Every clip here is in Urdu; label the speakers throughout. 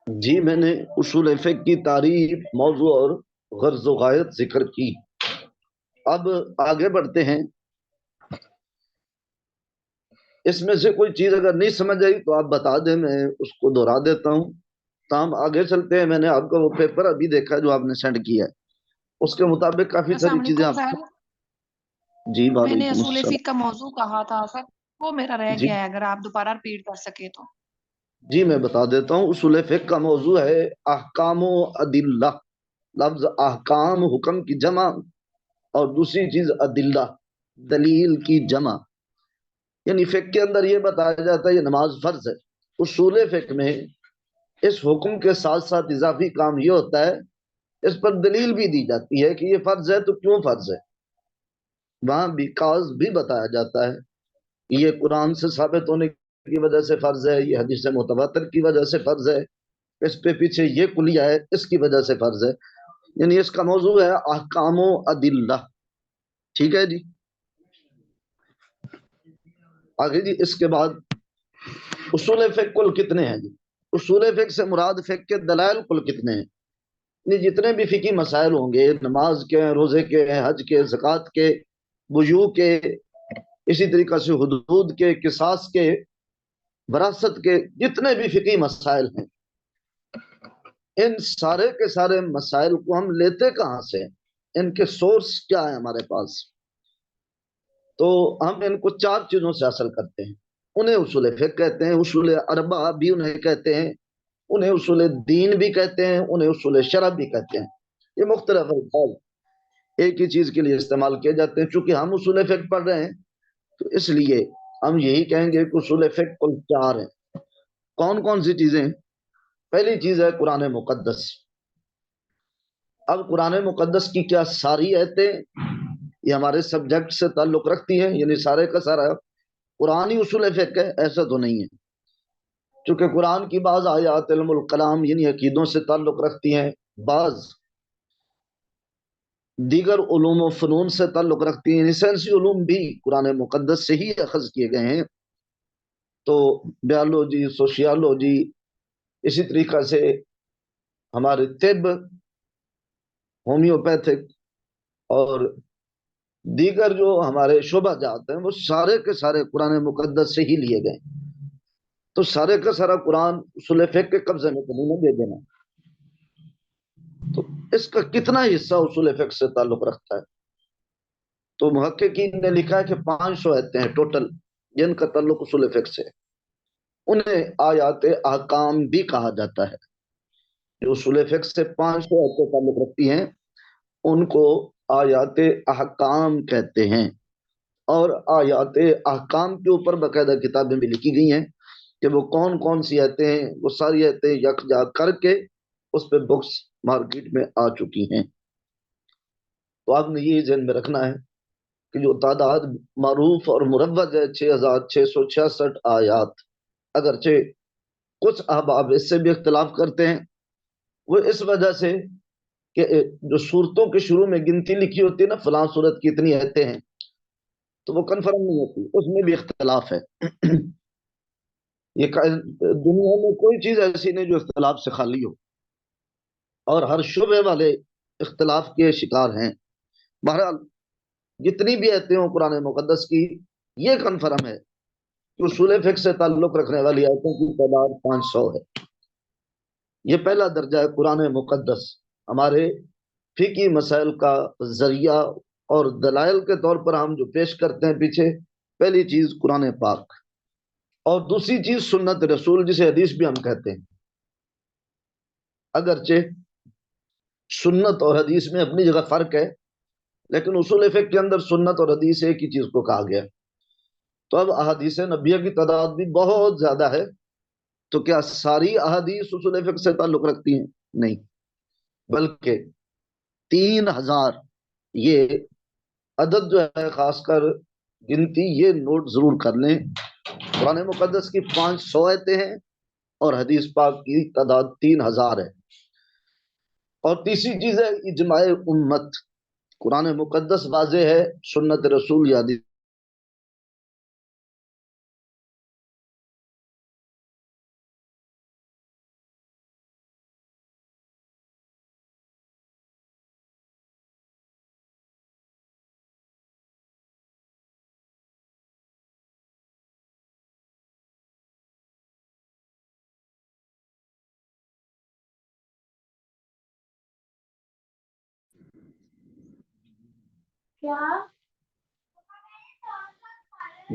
Speaker 1: جی میں نے اصول فقہ کی تعریف، موضوع اور غرض و غایت ذکر کی۔ اب آگے بڑھتے ہیں۔ اس میں سے کوئی چیز اگر نہیں سمجھ آئی تو آپ بتا دیں، میں اس کو دہرا دیتا ہوں۔ تاہم آگے چلتے ہیں۔ میں نے آپ کا وہ پیپر ابھی دیکھا جو آپ نے سینڈ کیا ہے، اس کے مطابق کافی
Speaker 2: السلام
Speaker 1: ساری چیزیں
Speaker 2: علیکم
Speaker 1: آپ
Speaker 2: سر۔
Speaker 1: کو... جی
Speaker 2: میں نے
Speaker 1: وعلیکم
Speaker 2: اصول
Speaker 1: السلام۔
Speaker 2: فقہ کا موضوع کہا تھا سر، وہ میرا رہ
Speaker 1: جی
Speaker 2: گیا ہے، اگر آپ دوبارہ ریپیٹ کر سکے تو۔
Speaker 1: جی میں بتا دیتا ہوں۔ اصول فقہ کا موضوع ہے احکام و ادلہ۔ لفظ احکام حکم کی جمع، اور دوسری چیز ادلہ دلیل کی جمع۔ یعنی فقہ کے اندر یہ بتایا جاتا ہے یہ نماز فرض ہے۔ اصول فقہ میں اس حکم کے ساتھ ساتھ اضافی کام یہ ہوتا ہے، اس پر دلیل بھی دی جاتی ہے کہ یہ فرض ہے تو کیوں فرض ہے۔ وہاں بھی کاز بھی بتایا جاتا ہے، یہ قرآن سے ثابت ہونے کی وجہ سے فرض ہے، یہ حدیث متواتر کی وجہ سے فرض ہے، اس پہ پیچھے یہ کلیہ ہے اس کی وجہ سے فرض ہے۔ یعنی اس کا موضوع ہے احکام و ادلہ۔ ٹھیک ہے جی۔ آگے جی، اس کے بعد اصول فقہ کل کتنے ہیں جی؟ اصول فقہ سے مراد فقہ کے دلائل کل کتنے ہیں؟ یعنی جتنے بھی فقہی مسائل ہوں گے، نماز کے، روزے کے، حج کے، زکوٰۃ کے، وضو کے، اسی طریقہ سے حدود کے، قصاص کے، وراثت کے، جتنے بھی فقہی مسائل ہیں، ان سارے کے سارے مسائل کو ہم لیتے کہاں سے ہیں؟ ان کے سورس کیا ہے ہمارے پاس؟ تو ہم ان کو چار چیزوں سے حاصل کرتے ہیں۔ انہیں اصول فقہ کہتے ہیں، اصول اربعہ بھی انہیں کہتے ہیں، انہیں اصول دین بھی کہتے ہیں، انہیں اصول شرع بھی کہتے ہیں۔ یہ مختلف الفاظ ایک ہی چیز کے لیے استعمال کیے جاتے ہیں۔ چونکہ ہم اصول فقہ پڑھ رہے ہیں تو اس لیے ہم یہی کہیں گے کہ اصول فقہ کل چار ہیں۔ کون کون سی چیزیں ہیں؟ پہلی چیز ہے قرآن مقدس۔ اب قرآن مقدس کی کیا ساری آیتیں یہ ہمارے سبجیکٹ سے تعلق رکھتی ہیں؟ یعنی سارے کا سارا قرآن ہی اصول فقہ ہے؟ ایسا تو نہیں ہے، چونکہ قرآن کی بعض آیات علم الکلام یعنی عقیدوں سے تعلق رکھتی ہیں، بعض دیگر علوم و فنون سے تعلق رکھتی ہیں، یعنی سائنسی علوم بھی قرآن مقدس سے ہی اخذ کیے گئے ہیں۔ تو بیالوجی، سوشیالوجی، اسی طریقہ سے ہمارے طب، ہومیوپیتھک اور دیگر جو ہمارے شعبہ جات ہیں، وہ سارے کے سارے قرآن مقدس سے ہی لیے گئے۔ تو سارے کا سارا قرآن اصول فقہ کے قبضے میں کبھی نہ دے دینا۔ تو اس کا کتنا حصہ اصول فقہ سے تعلق رکھتا ہے؟ تو محققین نے لکھا ہے کہ 500 آیتیں ہیں ٹوٹل جن کا تعلق اصول فقہ سے۔ انہیں آیات احکام بھی کہا جاتا ہے۔ جو اصول فقہ سے 500 آیتیں تعلق رکھتی ہیں ان کو آیات احکام کہتے ہیں۔ اور آیات احکام کے اوپر باقاعدہ کتابیں بھی لکھی گئی ہیں کہ وہ کون کون سی آیتیں ہیں۔ وہ ساری آیتیں یکجا کر کے اس پہ بکس مارکیٹ میں آ چکی ہیں۔ تو آپ نے یہ ذہن میں رکھنا ہے کہ جو تعداد معروف اور مروج ہے 6666 آیات، اگرچہ کچھ احباب اس سے بھی اختلاف کرتے ہیں، وہ اس وجہ سے کہ جو صورتوں کے شروع میں گنتی لکھی ہوتی ہے نا، فلاں صورت کی اتنی آیتیں ہیں، تو وہ کنفرم نہیں ہوتی، اس میں بھی اختلاف ہے۔ یہ دنیا میں کوئی چیز ایسی نہیں جو اختلاف سے خالی ہو، اور ہر شعبے والے اختلاف کے شکار ہیں۔ بہرحال جتنی بھی آیتیں ہوں قرآن مقدس کی، یہ کنفرم ہے کہ اصول فقہ سے تعلق رکھنے والی آیتوں کی تعداد 500 ہے۔ یہ پہلا درجہ ہے قرآن مقدس، ہمارے فقہی مسائل کا ذریعہ اور دلائل کے طور پر ہم جو پیش کرتے ہیں پیچھے۔ پہلی چیز قرآن پاک، اور دوسری چیز سنت رسول جسے حدیث بھی ہم کہتے ہیں۔ اگرچہ سنت اور حدیث میں اپنی جگہ فرق ہے، لیکن اصول فقہ کے اندر سنت اور حدیث ایک ہی چیز کو کہا گیا۔ تو اب احادیث نبیہ کی تعداد بھی بہت زیادہ ہے، تو کیا ساری احادیث اصول فقہ سے تعلق رکھتی ہیں؟ نہیں، بلکہ 3000، یہ عدد جو ہے خاص کر گنتی یہ نوٹ ضرور کر لیں، قرآن مقدس کی 500 آیتیں ہیں اور حدیث پاک کی تعداد 3000 ہے۔ اور تیسری چیز ہے اجماع امت۔ قرآن مقدس واضح ہے، سنت رسول یا حدیث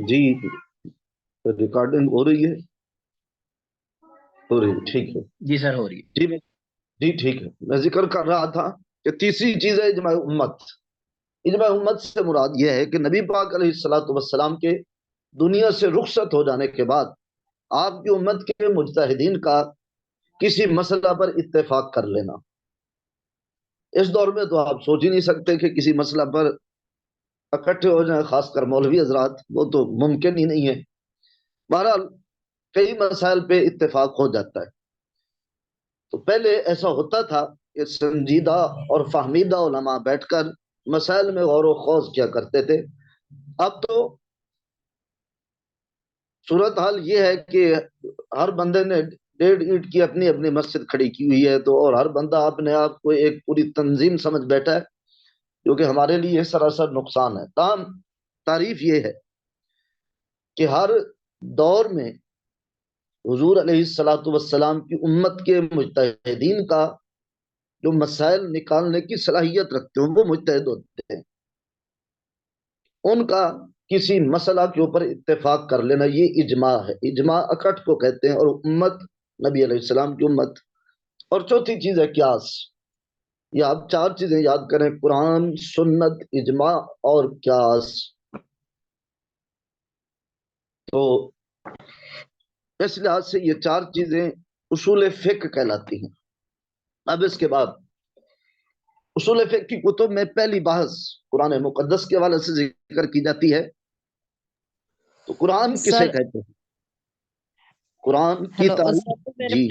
Speaker 1: جی ریکارڈنگ ہو رہی ہے؟ ہو رہی ہے، ٹھیک ہے
Speaker 3: جی سر ہو رہی ہے.
Speaker 1: جی جی ٹھیک ہے. میں ذکر کر رہا تھا کہ تیسری چیز ہے اجماع امت. اجماع امت سے مراد یہ ہے کہ نبی پاک علیہ الصلوۃ والسلام کے دنیا سے رخصت ہو جانے کے بعد آپ کی امت کے مجتہدین کا کسی مسئلہ پر اتفاق کر لینا. اس دور میں تو آپ سوچ ہی نہیں سکتے کہ کسی مسئلہ پر اکٹھے ہو جائیں، خاص کر مولوی حضرات، وہ تو ممکن ہی نہیں ہے. بہرحال کئی مسائل پہ اتفاق ہو جاتا ہے. تو پہلے ایسا ہوتا تھا کہ سنجیدہ اور فہمیدہ علماء بیٹھ کر مسائل میں غور و خوض کیا کرتے تھے. اب تو صورتحال یہ ہے کہ ہر بندے نے 1.5 اینٹ کی اپنی اپنی مسجد کھڑی کی ہوئی ہے، تو اور ہر بندہ اپنے آپ کو ایک پوری تنظیم سمجھ بیٹھا ہے، جو کہ ہمارے لیے سراسر نقصان ہے. تاہم تعریف یہ ہے کہ ہر دور میں حضور علیہ الصلوۃ والسلام کی امت کے مجتہدین کا جو مسائل نکالنے کی صلاحیت رکھتے ہیں وہ مجتہد ہوتے ہیں. ان کا کسی مسئلہ کے اوپر اتفاق کر لینا یہ اجماع ہے. اجماع اکٹھ کو کہتے ہیں، اور امت نبی علیہ السلام کی امت. اور چوتھی چیز ہے قیاس. یہ آپ 4 چیزیں یاد کریں: قرآن، سنت، اجماع اور قیاس. تو اس لحاظ سے یہ 4 چیزیں اصول فقہ کہلاتی ہیں. اب اس کے بعد اصول فقہ کی کتب میں پہلی بحث قرآن مقدس کے حوالے سے ذکر کی جاتی ہے. تو قرآن کسے
Speaker 4: سر
Speaker 1: کہتے ہیں؟ قرآن کی
Speaker 4: ہیلو
Speaker 1: تعریف. جی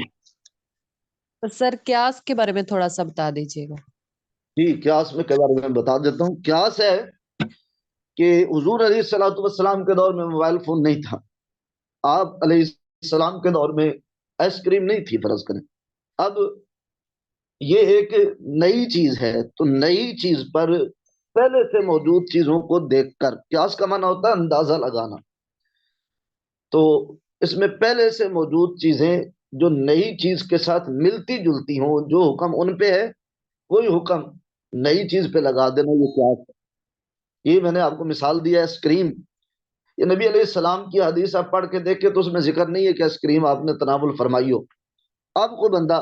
Speaker 4: سر قیاس کے بارے میں تھوڑا سا بتا دیجیے گا.
Speaker 1: جی قیاس میں کے بارے میں بتا دیتا ہوں. قیاس ہے کہ حضور علیہ الصلوۃ والسلام کے دور میں موبائل فون نہیں تھا. آپ علیہ السلام کے دور میں آئس کریم نہیں تھی فرض کریں. اب یہ ایک نئی چیز ہے، تو نئی چیز پر پہلے سے موجود چیزوں کو دیکھ کر، قیاس کا معنی ہوتا ہے اندازہ لگانا. تو اس میں پہلے سے موجود چیزیں جو نئی چیز کے ساتھ ملتی جلتی ہوں، جو حکم ان پہ ہے کوئی حکم نئی چیز پہ لگا دینا، یہ قیاس ہے. یہ میں نے آپ کو مثال دیا ہے آئس کریم. یہ نبی علیہ السلام کی حدیث آپ پڑھ کے دیکھیں تو اس میں ذکر نہیں ہے کہ آئس کریم آپ نے تناول فرمائی ہو. اب کوئی بندہ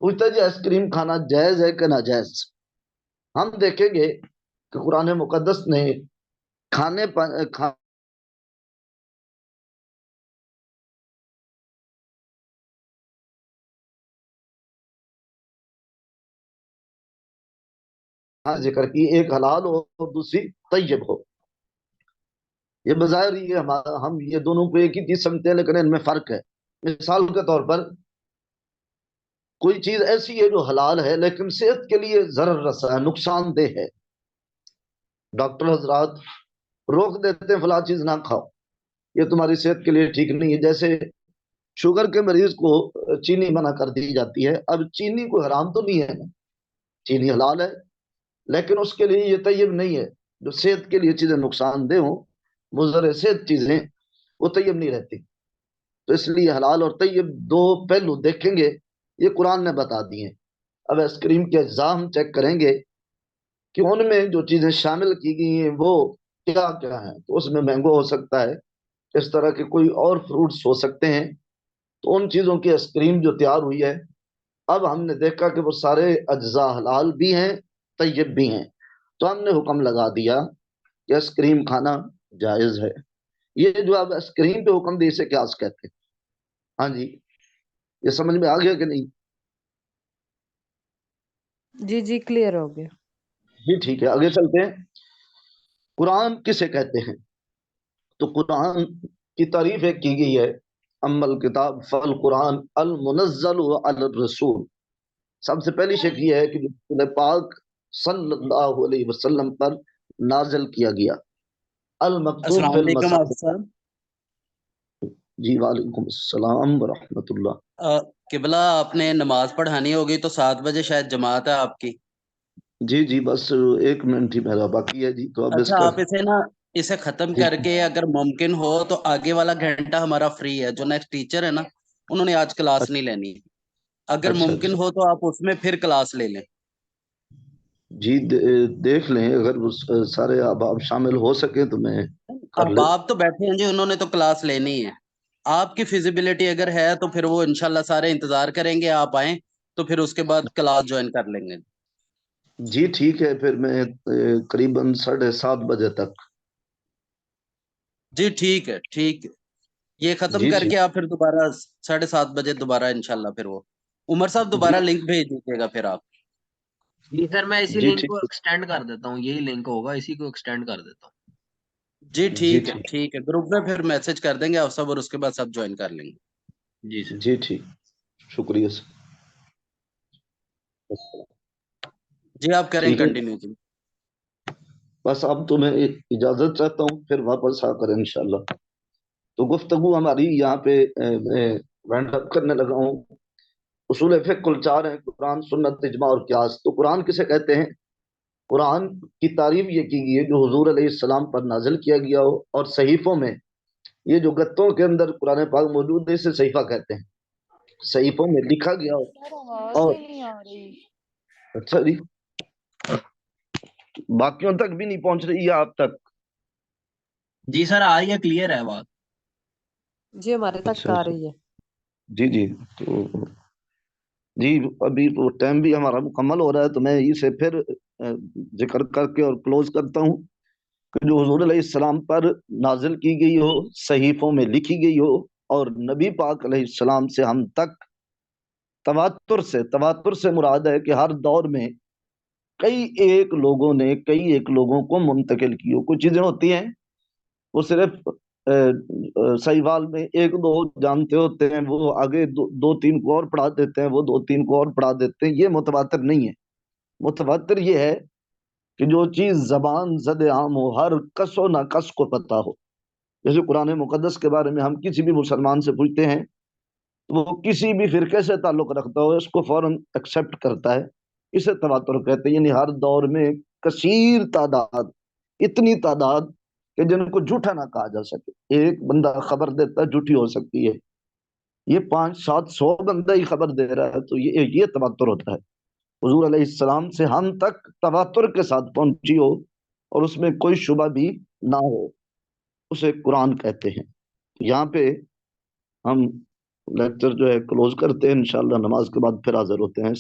Speaker 1: پوچھتا ہے جی آئس کریم کھانا جائز ہے کہ ناجائز. ہم دیکھیں گے کہ قرآن مقدس نے کھانے ذکر کی، ایک حلال ہو اور دوسری طیب ہو. یہ بظاہر ہم یہ دونوں کو ایک ہی چیز سمجھتے ہیں، لیکن ان میں فرق ہے. مثال کے طور پر کوئی چیز ایسی ہے جو حلال ہے لیکن صحت کے لیے ضرر رسا ہے، نقصان دہ ہے. ڈاکٹر حضرات روک دیتے ہیں فلاں چیز نہ کھاؤ، یہ تمہاری صحت کے لیے ٹھیک نہیں ہے. جیسے شوگر کے مریض کو چینی منع کر دی جاتی ہے. اب چینی کوئی حرام تو نہیں ہے نا، چینی حلال ہے، لیکن اس کے لیے یہ طیب نہیں ہے. جو صحت کے لیے چیزیں نقصان دہ ہوں، مضر صحت چیزیں، وہ طیب نہیں رہتی. تو اس لیے حلال اور طیب 2 پہلو دیکھیں گے، یہ قرآن نے بتا دیے. اب آئس کریم کے اجزاء ہم چیک کریں گے کہ ان میں جو چیزیں شامل کی گئی ہیں وہ کیا کیا ہیں. تو اس میں مینگو ہو سکتا ہے، اس طرح کے کوئی اور فروٹس ہو سکتے ہیں. تو ان چیزوں کی آئس کریم جو تیار ہوئی ہے، اب ہم نے دیکھا کہ وہ سارے اجزاء حلال بھی ہیں، طیب بھی ہیں. تو ہم نے حکم لگا دیا کہ آئس کریم کھانا جائز ہے. یہ جو اب آئس کریم پہ حکم دی اسے قیاس کہتے ہیں. ہاں جی یہ سمجھ میں آ گیا کہ نہیں؟
Speaker 4: جی جی کلیئر ہو گیا.
Speaker 1: جی ٹھیک ہے، آگے چلتے ہیں. قرآن کسے کہتے ہیں؟ تو قرآن کی تعریف ایک کی گئی ہے: اما الکتاب فالقرآن المنزل علی الرسول. سب سے پہلی شک یہ ہے کہ جو رسول پاک صلی اللہ علیہ وسلم پر نازل کیا گیا، المکتوب
Speaker 3: السلام
Speaker 1: فی
Speaker 3: علیکم آپ
Speaker 1: المصاحف.
Speaker 3: صاحب.
Speaker 1: جی وعلیکم السلام ورحمۃ اللہ.
Speaker 3: قبلہ آپ نے نماز پڑھانی ہوگی تو 7 بجے شاید جماعت ہے آپ کی.
Speaker 1: جی جی بس 1 منٹ ہی میرا باقی ہے جی. تو اب اس
Speaker 3: اچھا
Speaker 1: کا
Speaker 3: آپ اسے ختم کر کے اگر ممکن ہو تو آگے والا گھنٹہ ہمارا فری ہے. جو نیکسٹ ٹیچر ہے نا انہوں نے آج کلاس نہیں لینی. اگر
Speaker 1: اچھا
Speaker 3: ممکن
Speaker 1: اچھا
Speaker 3: ہو تو آپ اس میں پھر کلاس لے لیں.
Speaker 1: جی دیکھ لیں اگر وہ سارے احباب شامل ہو سکے تو میں کر
Speaker 3: اب
Speaker 1: لے.
Speaker 3: آپ تو بیٹھے ہیں جی، انہوں نے تو کلاس لینی ہے، آپ کی فیزیبلٹی اگر ہے تو پھر وہ انشاءاللہ سارے انتظار کریں گے آپ آئیں، تو پھر اس کے بعد کلاس جوائن کر لیں گے۔
Speaker 1: جی ٹھیک ہے، پھر میں قریباً 7:30 تک.
Speaker 3: جی ٹھیک ہے، ٹھیک ہے، یہ ختم
Speaker 1: جی
Speaker 3: کر
Speaker 1: ٹھیک.
Speaker 3: کے آپ پھر دوبارہ 7:30 دوبارہ انشاءاللہ پھر وہ عمر صاحب
Speaker 1: جی
Speaker 3: دوبارہ لنک بھیج دیجیے گا پھر آپ۔
Speaker 5: جی سر میں اسی
Speaker 1: جی
Speaker 5: لنک کو
Speaker 1: ٹھیک.
Speaker 5: ایکسٹینڈ کر دیتا ہوں، یہی لنک ہوگا، اسی کو ایکسٹینڈ کر دیتا ہوں۔
Speaker 3: جی
Speaker 1: جی
Speaker 3: ٹھیک ہے،
Speaker 1: ٹھیک.
Speaker 3: ٹھیک ہے، گروپ میں پھر میسج کر دیں گے آپ سب، اور اس کے بعد سب جوائن کر لیں گے۔
Speaker 5: جی سر۔
Speaker 1: جی ٹھیک، شکریہ سر.
Speaker 3: جی آپ کریں
Speaker 1: ٹھیک ہے،
Speaker 3: کنٹینیو جی۔
Speaker 1: بس اب تو میں اجازت چاہتا ہوں، پھر واپس آ کر انشاءاللہ. تو گفتگو ہماری یہاں پہ وینڈ اپ کرنے لگا ہوں. اصول فقہ کل 4 ہیں: قرآن، سنت، اجماع اور قیاس. تو قرآن کسے کہتے ہیں؟ قرآن کی تعریف یہ کی گئی ہے جو حضور علیہ السلام پر نازل کیا گیا ہو، اور صحیفوں میں یہ جو گتوں کے اندر قرآن پاک موجود ہے اسے صحیفہ کہتے ہیں، صحیفوں میں لکھا گیا ہو.
Speaker 2: سر آواز
Speaker 1: اور
Speaker 2: نہیں آ رہی۔
Speaker 1: اچھا جی، باقیوں تک بھی نہیں پہنچ رہی ہے آپ تک؟
Speaker 5: جی سر آ رہی ہے، کلیئر ہے بات۔
Speaker 4: جی ہمارے تک
Speaker 1: اچھا
Speaker 4: آ
Speaker 1: اچھا.
Speaker 4: رہی ہے۔
Speaker 1: جی جی. تو جی ابھی وہ ٹائم بھی ہمارا مکمل ہو رہا ہے، تو میں اسے پھر ذکر کر کے اور کلوز کرتا ہوں کہ جو حضور علیہ السلام پر نازل کی گئی ہو، صحیفوں میں لکھی گئی ہو، اور نبی پاک علیہ السلام سے ہم تک تواتر سے مراد ہے کہ ہر دور میں کئی ایک لوگوں کو منتقل کی ہو. کچھ چیزیں ہوتی ہیں وہ صرف صحیفال میں 1-2 جانتے ہوتے ہیں، وہ آگے 2-3 کو اور پڑھا دیتے ہیں، وہ 2-3 کو اور پڑھا دیتے ہیں. یہ متواتر نہیں ہے. متواتر یہ ہے کہ جو چیز زبان زد عام ہو، ہر کس و نہ کس کو پتہ ہو. جیسے قرآن مقدس کے بارے میں ہم کسی بھی مسلمان سے پوچھتے ہیں تو وہ کسی بھی فرقے سے تعلق رکھتا ہو اس کو فوراً ایکسیپٹ کرتا ہے. اسے تواتر کہتے ہیں. یعنی ہر دور میں کثیر تعداد، اتنی تعداد کہ جن کو جھوٹا نہ کہا جا سکے. ایک بندہ خبر دیتا ہے جھوٹی ہو سکتی ہے، یہ 500-700 بندہ ہی خبر دے رہا ہے تو یہ تواتر ہوتا ہے. حضور علیہ السلام سے ہم تک تواتر کے ساتھ پہنچی ہو اور اس میں کوئی شبہ بھی نہ ہو، اسے قرآن کہتے ہیں. یہاں پہ ہم لیکچر جو ہے کلوز کرتے ہیں، انشاءاللہ نماز کے بعد پھر حاضر ہوتے ہیں.